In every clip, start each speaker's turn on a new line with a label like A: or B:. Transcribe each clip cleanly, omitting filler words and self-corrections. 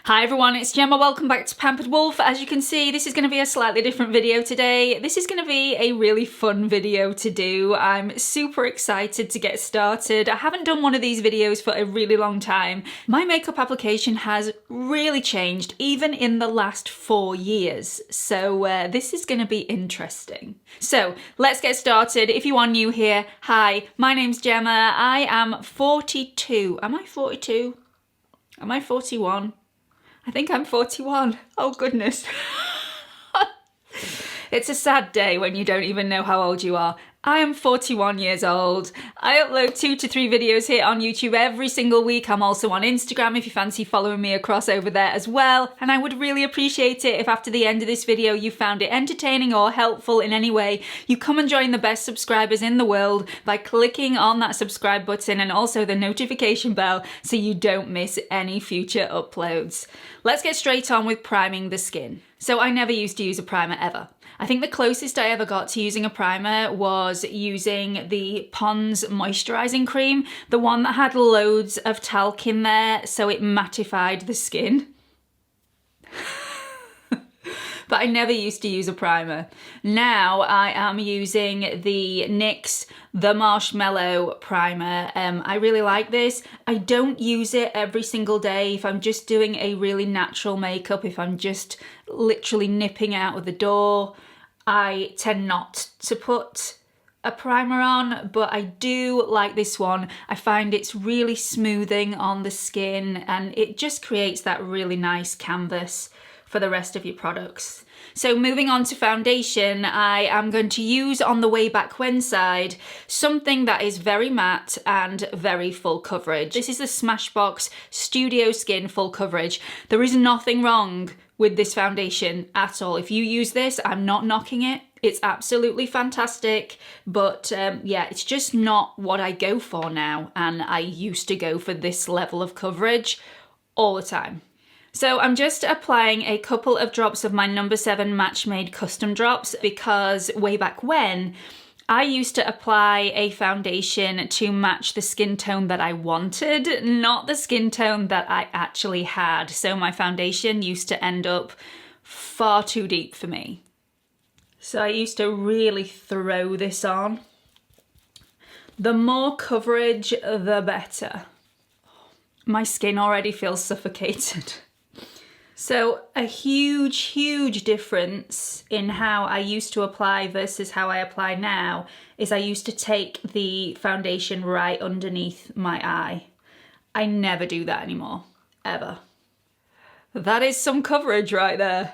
A: Hi everyone, it's Gemma. Welcome back to Pampered Wolf. As you can see, this is going to be a slightly different video today. This is going to be a really fun video to do. I'm super excited to get started. I haven't done one of these videos for a really long time. My makeup application has really changed, even in the last 4 years. So this is going to be interesting. So let's get started. If you are new here, hi, my name's Gemma. I am 42. Am I 42? Am I 41? I think I'm 41. Oh goodness. It's a sad day when you don't even know how old you are. I am 41 years old. I upload 2 to 3 videos here on YouTube every single week. I'm also on Instagram if you fancy following me across over there as well. And I would really appreciate it if after the end of this video you found it entertaining or helpful in any way. You come and join the best subscribers in the world by clicking on that subscribe button and also the notification bell so you don't miss any future uploads. Let's get straight on with priming the skin. So I never used to use a primer ever. I think the closest I ever got to using a primer was using the Pond's moisturising cream, the one that had loads of talc in there so it mattified the skin. But I never used to use a primer. Now I am using the Nyx the Marshmallow Primer. I really like this. I don't use it every single day. If I'm just doing a really natural makeup, if I'm just literally nipping out of the door, I tend not to put a primer on, but I do like this one. I find it's really smoothing on the skin and it just creates that really nice canvas for the rest of your products. So moving on to foundation, I am going to use on the way back when side something that is very matte and very full coverage. This is the Smashbox Studio Skin Full Coverage. There is nothing wrong with this foundation at all. If you use this, I'm not knocking it. It's absolutely fantastic, but yeah, it's just not what I go for now. And I used to go for this level of coverage all the time. So I'm just applying a couple of drops of my No. 7 Match Made Custom Drops because way back when, I used to apply a foundation to match the skin tone that I wanted, not the skin tone that I actually had. So my foundation used to end up far too deep for me. So I used to really throw this on. The more coverage, the better. My skin already feels suffocated. So a huge difference in how I used to apply versus how I apply now is I used to take the foundation right underneath my eye. I never do that anymore, ever. That is some coverage right there.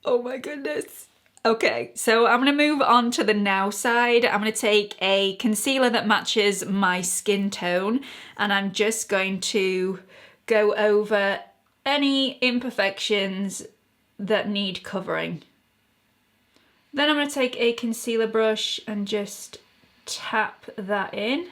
A: Oh my goodness. Okay, so I'm gonna move on to the now side. I'm gonna take a concealer that matches my skin tone and I'm just going to go over any imperfections that need covering. Then I'm going to take a concealer brush and just tap that in.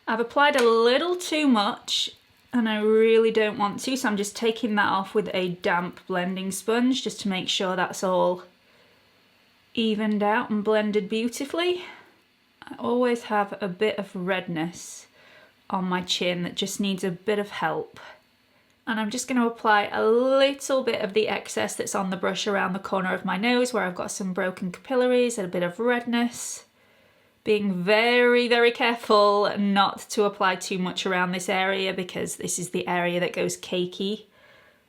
A: I've applied a little too much and I really don't want to, so I'm just taking that off with a damp blending sponge just to make sure that's all evened out and blended beautifully. I always have a bit of redness on my chin that just needs a bit of help. And I'm just going to apply a little bit of the excess that's on the brush around the corner of my nose where I've got some broken capillaries and a bit of redness. Being very careful not to apply too much around this area because this is the area that goes cakey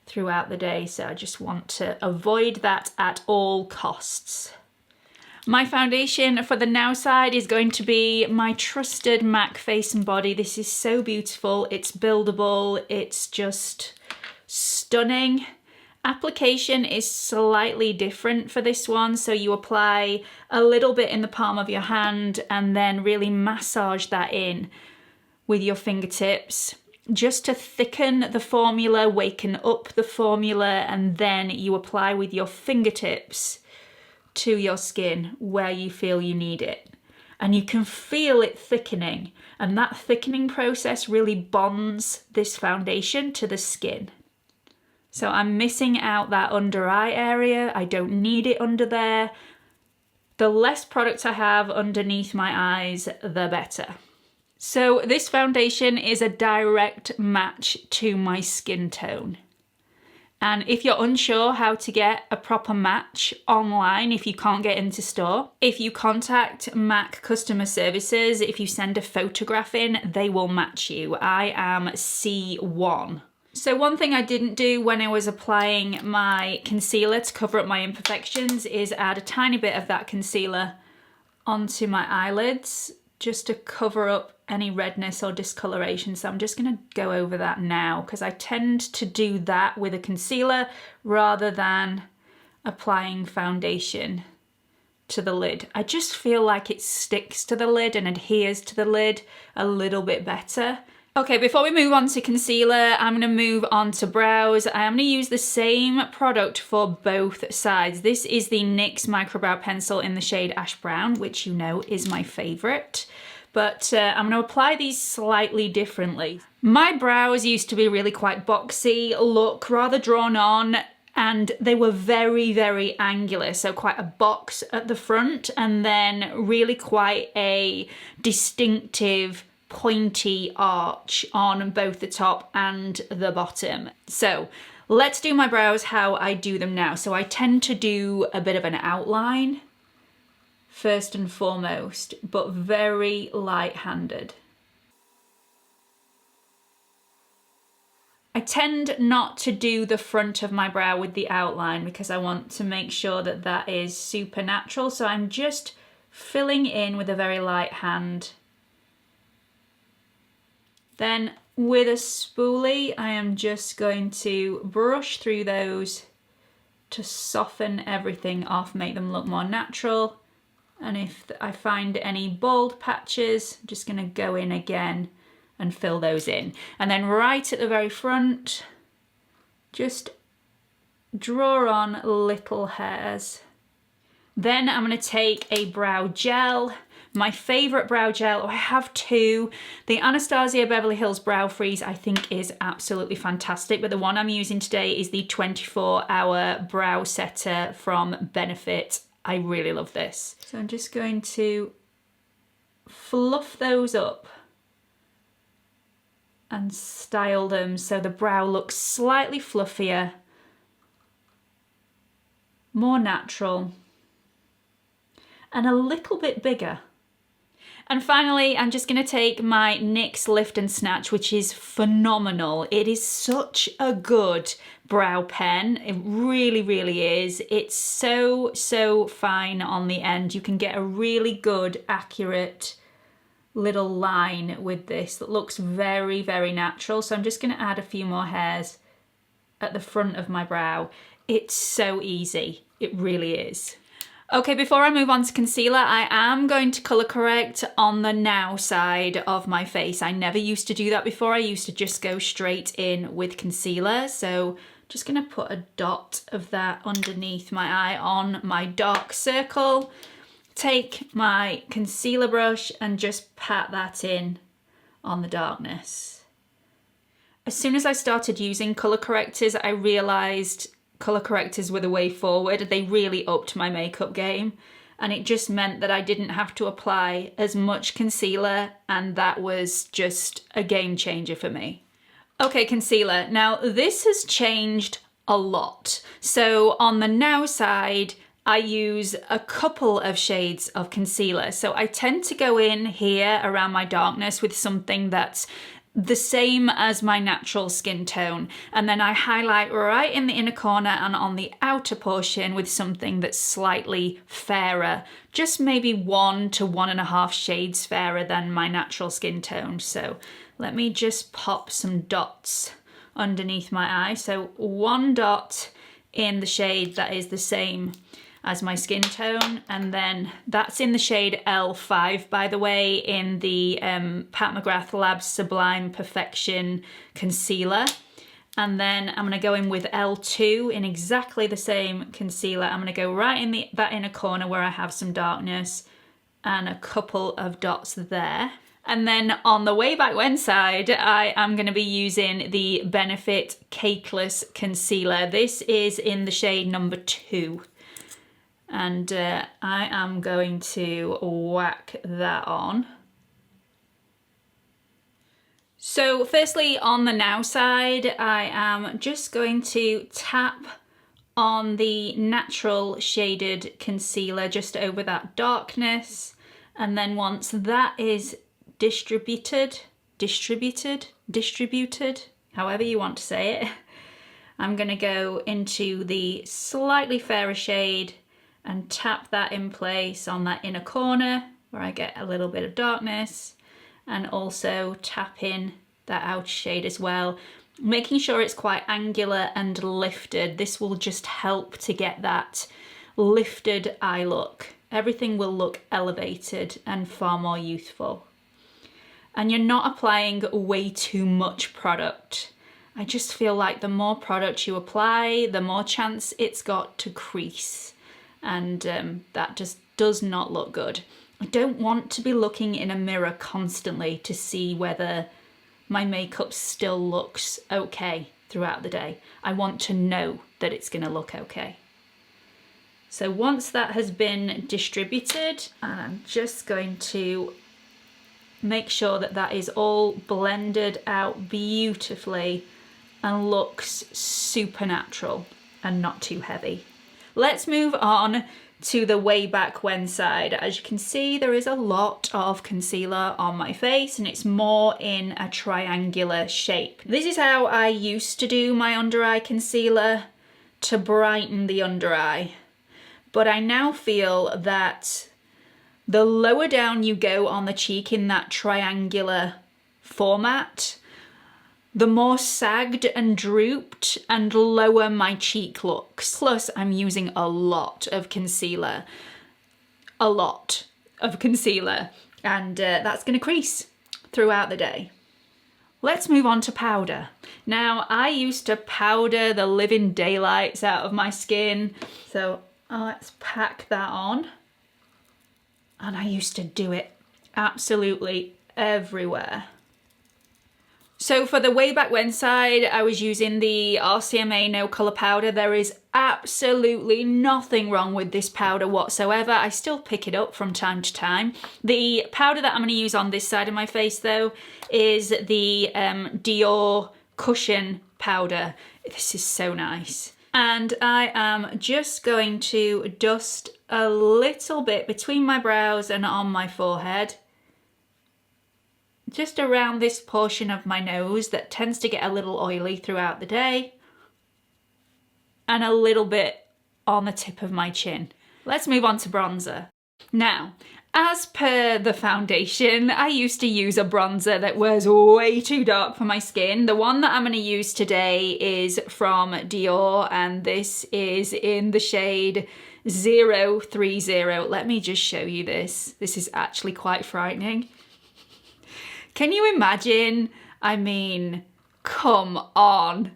A: throughout the day. So I just want to avoid that at all costs. My foundation for the now side is going to be my trusted MAC Face and Body. This is so beautiful, it's buildable, it's just stunning. Application is slightly different for this one, so you apply a little bit in the palm of your hand and then really massage that in with your fingertips just to thicken the formula, waken up the formula, and then you apply with your fingertips to your skin where you feel you need it. And you can feel it thickening, and that thickening process really bonds this foundation to the skin. So I'm missing out that under eye area. I don't need it under there. The less product I have underneath my eyes, the better. So this foundation is a direct match to my skin tone. And if you're unsure how to get a proper match online, if you can't get into store, if you contact MAC customer services, if you send a photograph in, they will match you. I am C1. So one thing I didn't do when I was applying my concealer to cover up my imperfections is add a tiny bit of that concealer onto my eyelids just to cover up any redness or discoloration. So I'm just going to go over that now because I tend to do that with a concealer rather than applying foundation to the lid. I just feel like it sticks to the lid and adheres to the lid a little bit better. Okay, before we move on to concealer, I'm going to move on to brows. I am going to use the same product for both sides. This is the NYX Microbrow Pencil in the shade Ash Brown, which you know is my favourite. But I'm going to apply these slightly differently. My brows used to be really quite boxy look, rather drawn on, and they were very, very angular. So quite a box at the front and then really quite a distinctive pointy arch on both the top and the bottom. So let's do my brows how I do them now. So I tend to do a bit of an outline first and foremost, but very light-handed. I tend not to do the front of my brow with the outline because I want to make sure that that is super natural. So I'm just filling in with a very light hand. Then with a spoolie, I am just going to brush through those to soften everything off, make them look more natural. And if I find any bald patches, I'm just gonna go in again and fill those in. And then right at the very front, just draw on little hairs. Then I'm gonna take a brow gel. My favourite brow gel, I have two. The Anastasia Beverly Hills Brow Freeze I think is absolutely fantastic, but the one I'm using today is the 24-hour brow setter from Benefit. I really love this. So I'm just going to fluff those up and style them so the brow looks slightly fluffier, more natural, and a little bit bigger. And finally, I'm just going to take my NYX Lift and Snatch, which is phenomenal. It is such a good brow pen. It really, really is. It's so, so fine on the end. You can get a really good, accurate little line with this that looks very, very natural. So I'm just going to add a few more hairs at the front of my brow. It's so easy. It really is. Okay, before I move on to concealer, I am going to colour correct on the now side of my face. I never used to do that before. I used to just go straight in with concealer. So just going to put a dot of that underneath my eye on my dark circle. Take my concealer brush and just pat that in on the darkness. As soon as I started using colour correctors, I realised colour correctors were the way forward. They really upped my makeup game, and it just meant that I didn't have to apply as much concealer, and that was just a game changer for me. Okay, concealer. Now this has changed a lot. So on the now side, I use a couple of shades of concealer. So I tend to go in here around my darkness with something that's the same as my natural skin tone, and then I highlight right in the inner corner and on the outer portion with something that's slightly fairer, just maybe 1 to 1.5 shades fairer than my natural skin tone. So let me just pop some dots underneath my eye. So 1 dot in the shade that is the same as my skin tone, and then that's in the shade L5, by the way, in the Pat McGrath Labs Sublime Perfection Concealer. And then I'm going to go in with L2 in exactly the same concealer. I'm going to go right in that inner corner where I have some darkness and a couple of dots there. And then on the way back when side, I am going to be using the Benefit Cakeless Concealer. This is in the shade number 2. And I am going to whack that on. So firstly, on the now side, I am just going to tap on the natural shaded concealer just over that darkness. And then once that is distributed, however you want to say it, I'm gonna go into the slightly fairer shade and tap that in place on that inner corner where I get a little bit of darkness, and also tap in that outer shade as well, making sure it's quite angular and lifted. This will just help to get that lifted eye look. Everything will look elevated and far more youthful. And you're not applying way too much product. I just feel like the more product you apply, the more chance it's got to crease. And that just does not look good. I don't want to be looking in a mirror constantly to see whether my makeup still looks okay throughout the day. I want to know that it's going to look okay. So once that has been distributed, I'm just going to make sure that that is all blended out beautifully and looks super natural and not too heavy. Let's move on to the way back when side. As you can see, there is a lot of concealer on my face and it's more in a triangular shape. This is how I used to do my under eye concealer to brighten the under eye. But I now feel that the lower down you go on the cheek in that triangular format, the more sagged and drooped and lower my cheek looks. Plus, I'm using a lot of concealer. And that's gonna crease throughout the day. Let's move on to powder. Now, I used to powder the living daylights out of my skin. So let's pack that on. And I used to do it absolutely everywhere. So for the way back when side, I was using the RCMA No Colour Powder. There is absolutely nothing wrong with this powder whatsoever. I still pick it up from time to time. The powder that I'm going to use on this side of my face though is the Dior Cushion Powder. This is so nice. And I am just going to dust a little bit between my brows and on my forehead. Just around this portion of my nose that tends to get a little oily throughout the day. And a little bit on the tip of my chin. Let's move on to bronzer. Now, as per the foundation, I used to use a bronzer that was way too dark for my skin. The one that I'm going to use today is from Dior, and this is in the shade 030. Let me just show you this. This is actually quite frightening. Can you imagine? I mean, come on.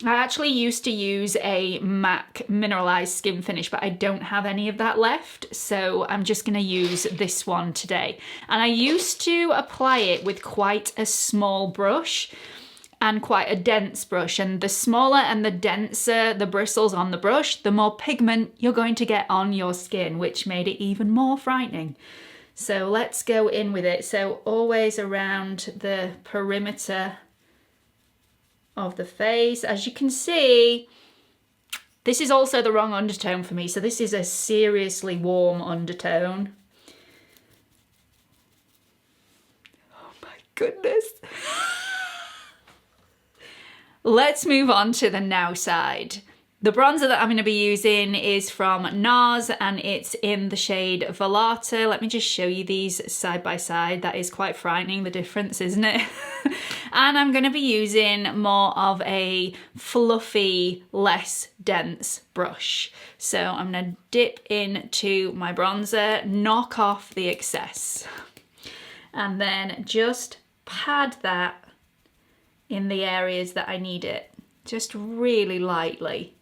A: I actually used to use a MAC mineralized skin finish, but I don't have any of that left. So I'm just gonna use this one today. And I used to apply it with quite a small brush and quite a dense brush. And the smaller and the denser the bristles on the brush, the more pigment you're going to get on your skin, which made it even more frightening. So let's go in with it. So always around the perimeter of the face. As you can see, this is also the wrong undertone for me. So this is a seriously warm undertone. Oh my goodness. Let's move on to the now side. The bronzer that I'm going to be using is from Nars and it's in the shade Vallarta. Let me just show you these side by side. That is quite frightening, the difference, isn't it? And I'm going to be using more of a fluffy, less dense brush. So I'm going to dip into my bronzer, knock off the excess, and then just pad that in the areas that I need it, just really lightly.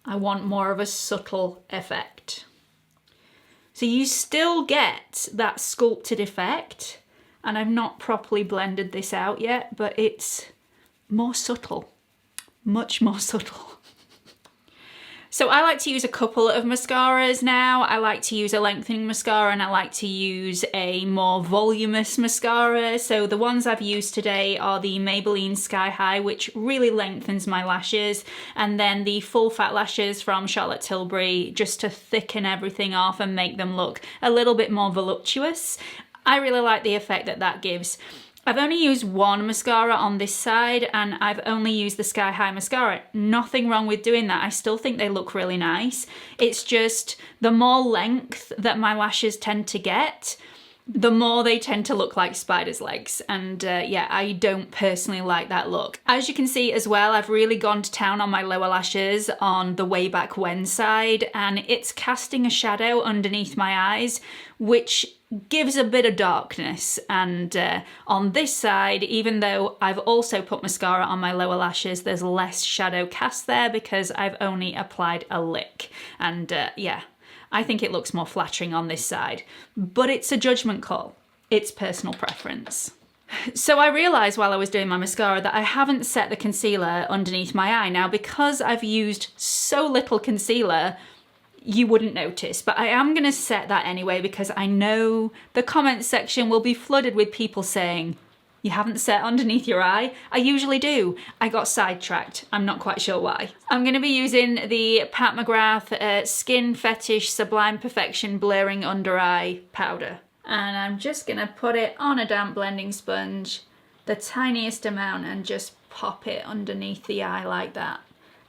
A: I want more of a subtle effect. So you still get that sculpted effect, and I've not properly blended this out yet, but it's more subtle, much more subtle. So I like to use a couple of mascaras now. I like to use a lengthening mascara and I like to use a more voluminous mascara. So the ones I've used today are the Maybelline Sky High, which really lengthens my lashes, and then the full fat lashes from Charlotte Tilbury, just to thicken everything off and make them look a little bit more voluptuous. I really like the effect that that gives. I've only used one mascara on this side and I've only used the Sky High mascara. Nothing wrong with doing that. I still think they look really nice. It's just the more length that my lashes tend to get, the more they tend to look like spider's legs. And yeah, I don't personally like that look. As you can see as well, I've really gone to town on my lower lashes on the Way Back When side, and it's casting a shadow underneath my eyes, which gives a bit of darkness. And on this side, even though I've also put mascara on my lower lashes, there's less shadow cast there because I've only applied a lick. And yeah, I think it looks more flattering on this side, but it's a judgment call. It's personal preference. So I realised while I was doing my mascara that I haven't set the concealer underneath my eye. Now, because I've used so little concealer, you wouldn't notice, but I am going to set that anyway because I know the comments section will be flooded with people saying, you haven't set underneath your eye? I usually do. I got sidetracked. I'm not quite sure why. I'm going to be using the Pat McGrath Skin Fetish Sublime Perfection Blurring Under Eye Powder. And I'm just going to put it on a damp blending sponge, the tiniest amount, and just pop it underneath the eye like that.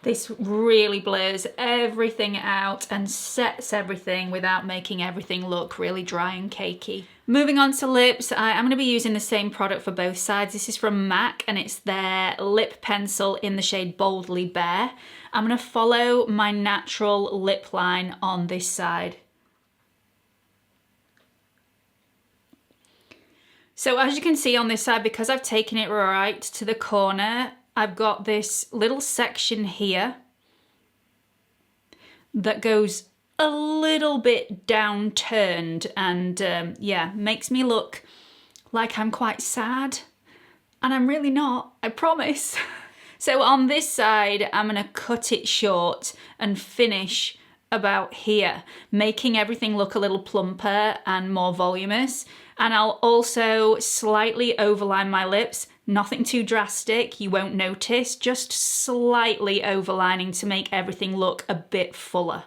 A: This really blurs everything out and sets everything without making everything look really dry and cakey. Moving on to lips, I'm going to be using the same product for both sides. This is from MAC and it's their lip pencil in the shade Boldly Bare. I'm going to follow my natural lip line on this side. So as you can see on this side, because I've taken it right to the corner, I've got this little section here that goes a little bit downturned and yeah, makes me look like I'm quite sad. And I'm really not, I promise. So on this side, I'm gonna cut it short and finish about here, making everything look a little plumper and more voluminous. And I'll also slightly overline my lips. Nothing too drastic, you won't notice, just slightly overlining to make everything look a bit fuller.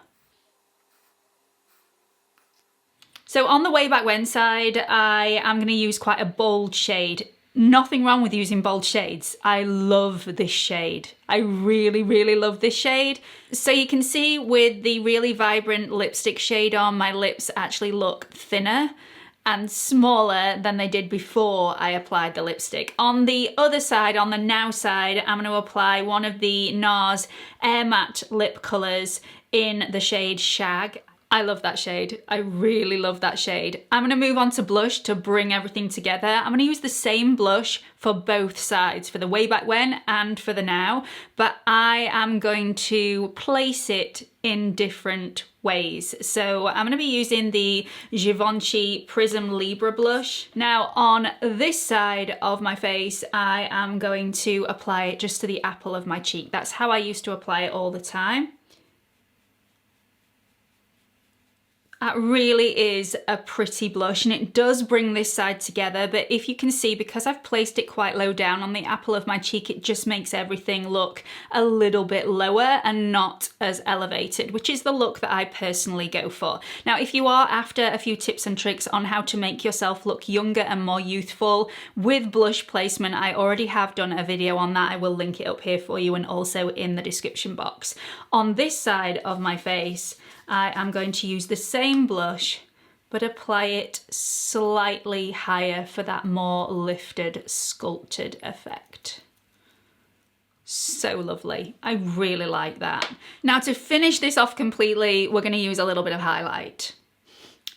A: So on the Way Back When side, I am going to use quite a bold shade. Nothing wrong with using bold shades. I love this shade. I really, really love this shade. So you can see with the really vibrant lipstick shade on, my lips actually look thinner and smaller than they did before I applied the lipstick. On the other side, on the Now side, I'm going to apply one of the Nars Air Matte lip colours in the shade Shag. I love that shade. I really love that shade. I'm going to move on to blush to bring everything together. I'm going to use the same blush for both sides, for the Way Back When and for the Now, but I am going to place it in different ways. So I'm going to be using the Givenchy Prism Libra blush. Now on this side of my face, I am going to apply it just to the apple of my cheek. That's how I used to apply it all the time. That really is a pretty blush and it does bring this side together, but if you can see, because I've placed it quite low down on the apple of my cheek, it just makes everything look a little bit lower and not as elevated, which is the look that I personally go for. Now, if you are after a few tips and tricks on how to make yourself look younger and more youthful with blush placement, I already have done a video on that. I will link it up here for you and also in the description box. On this side of my face, I am going to use the same blush, but apply it slightly higher for that more lifted, sculpted effect. So lovely. I really like that. Now to finish this off completely, we're going to use a little bit of highlight.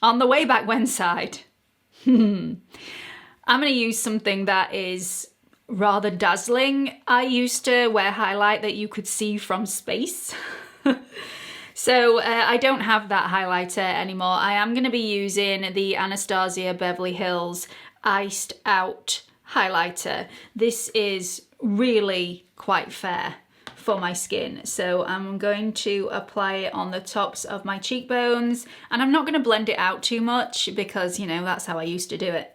A: On the Way Back When side, I'm going to use something that is rather dazzling. I used to wear highlight that you could see from space. So I don't have that highlighter anymore. I am going to be using the Anastasia Beverly Hills Iced Out highlighter. This is really quite fair for my skin. So I'm going to apply it on the tops of my cheekbones, and I'm not going to blend it out too much because, you know, that's how I used to do it.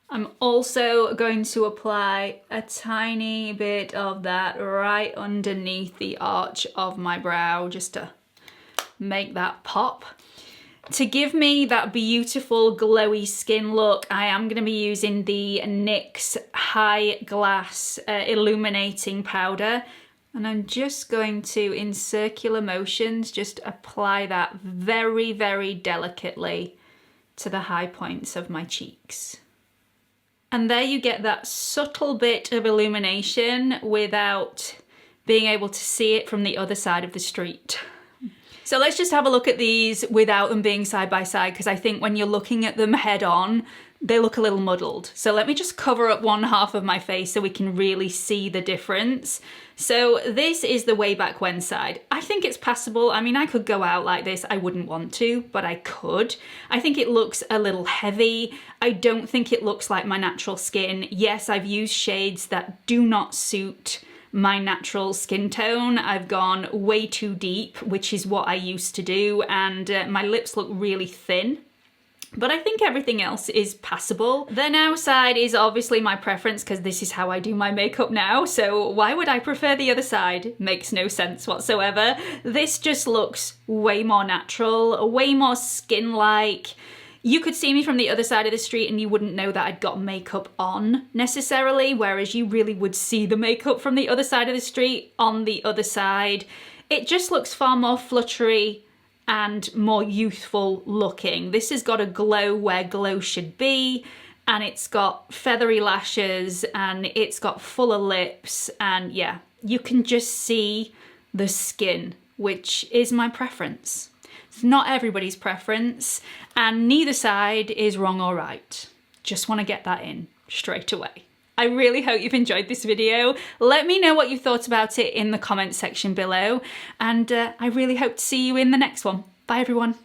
A: I'm also going to apply a tiny bit of that right underneath the arch of my brow, just to make that pop. To give me that beautiful glowy skin look, I am going to be using the NYX High Glass Illuminating Powder. And I'm just going to, in circular motions, just apply that very, very delicately to the high points of my cheeks. And there you get that subtle bit of illumination without being able to see it from the other side of the street. So let's just have a look at these without them being side by side, because I think when you're looking at them head on, they look a little muddled. So let me just cover up one half of my face so we can really see the difference. So this is the way back when side. I think it's passable. I mean, I could go out like this. I wouldn't want to, but I could. I think it looks a little heavy. I don't think it looks like my natural skin. Yes, I've used shades that do not suit my natural skin tone. I've gone way too deep, which is what I used to do, and my lips look really thin. But I think everything else is passable. The now side is obviously my preference because this is how I do my makeup now, so why would I prefer the other side? Makes no sense whatsoever. This just looks way more natural, way more skin-like. You could see me from the other side of the street and you wouldn't know that I'd got makeup on necessarily, whereas you really would see the makeup from the other side of the street on the other side. It just looks far more fluttery and more youthful looking. This has got a glow where glow should be, and it's got feathery lashes and it's got fuller lips, and yeah, you can just see the skin, which is my preference. It's not everybody's preference, and neither side is wrong or right. Just want to get that in straight away. I really hope you've enjoyed this video. Let me know what you thought about it in the comments section below, and I really hope to see you in the next one. Bye everyone.